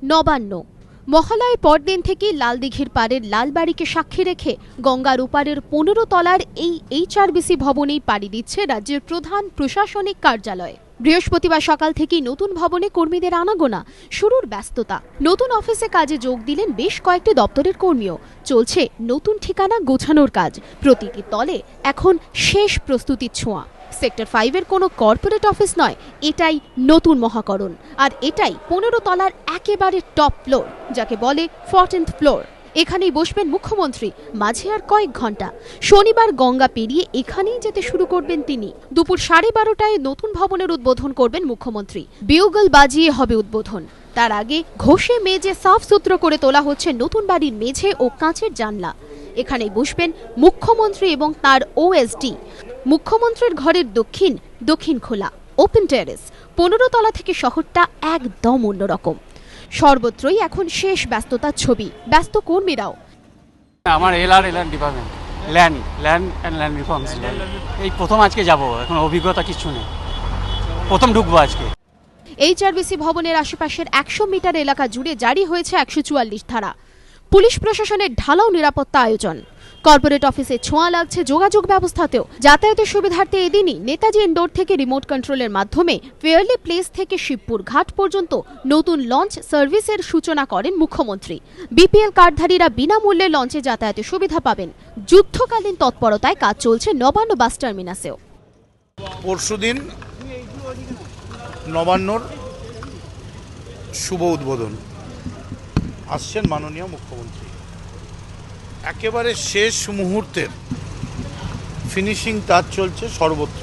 নবান্ন মহালয়ের পরদিন থেকে লালদিঘির পাড়ের লালবাড়িকে সাক্ষী রেখে গঙ্গার ওপারের ১৫ তলার এই HRBC ভবনেই পাড়ি দিচ্ছে রাজ্যের প্রধান প্রশাসনিক কার্যালয়। বৃহস্পতিবার সকাল থেকেই নতুন ভবনে কর্মীদের আনাগোনা, শুরুর ব্যস্ততা। নতুন অফিসে কাজে যোগ দিলেন বেশ কয়েকটি দপ্তরের কর্মীও। চলছে নতুন ঠিকানা গোছানোর কাজ। প্রতিটি তলে এখন শেষ প্রস্তুতির ছোঁয়া। সেক্টর 5-এর কোনো কর্পোরেট অফিস নয়, এটাই নতুন মহাকরণ। আর এটাই 15 তলার একেবারে টপ ফ্লোর, যাকে বলে 14th ফ্লোর। এখানেই বসবেন মুখ্যমন্ত্রী, মাঝে আর কয়েক ঘন্টা। শনিবার গঙ্গা পেরিয়ে এখানেই যেতে শুরু করবেন তিনি। দুপুর 12:30টায় নতুন ভবনের উদ্বোধন করবেন মুখ্যমন্ত্রী। বিউগল বাজিয়ে হবে উদ্বোধন। তার আগে ঘষে মেজে সাফ সুতরো করে তোলা হচ্ছে নতুন বাড়ির মেঝে ও কাঁচের জানলা। এখানেই বসবেন মুখ্যমন্ত্রী এবং তার OSD। মুখ্যমন্ত্রীর ঘরের দক্ষিণ খোলা ওপেন টেরেস। 15 তলা থেকে শহরটা একদম অন্যরকম। সর্বত্রই এখন শেষ ব্যস্ততার ছবি, ব্যস্ত কর্মীরাও। আমার এলআর ডিপার্টমেন্ট ল্যান্ড রিফর্মস, এই প্রথম আজকে যাব, এখন অভিজ্ঞতা কিছু নেই, প্রথম ঢুকবো আজকে। HRBC ভবনের আশেপাশের 100 মিটার এলাকা জুড়ে জারি হয়েছে 144 ধারা। পুলিশ প্রশাসনের ঢালাও নিরাপত্তা আয়োজন। কর্পোরেট অফিসে ছোঁয়া লাগছে যোগাযোগ ব্যবস্থাতেও। যাতায়াতের সুবিধার্থে এদিনই নেতাজি ইন্ডোর থেকে রিমোট কন্ট্রোলের মাধ্যমে ফেয়ারলি প্লেস থেকে শিবপুর ঘাট পর্যন্ত নতুন লঞ্চ সার্ভিসের সূচনা করেন মুখ্যমন্ত্রী। BPL কার্ডধারীরা বিনামূল্যে লঞ্চে যাতায়াতের সুবিধা পাবেন। যুদ্ধকালীন তৎপরতায় কাজ চলছে নবান্ন বাস টার্মিনাসেও। পরশুদিন নবান্নর শুভ উদ্বোধন, আসছেন মাননীয় মুখ্যমন্ত্রী। একেবারে শেষ মুহূর্তের ফিনিশিং কাজ চলছে সর্বত্র।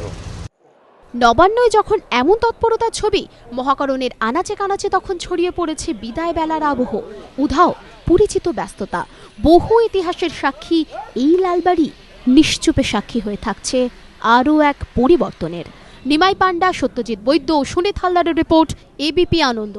নবান্নয় যখন এমন তৎপরতার ছবি, মহাকরণের আনাচে কানাচে তখন ছড়িয়ে পড়েছে বিদায় বেলার আবহ। উধাও পরিচিত ব্যস্ততা। বহু ইতিহাসের সাক্ষী এই লালবাড়ি নিশ্চুপে সাক্ষী হয়ে থাকছে আরও এক পরিবর্তনের। নিমাই পান্ডা, সত্যজিৎ বৈদ্য ও সুনীত হালদারের রিপোর্ট, ABP আনন্দ।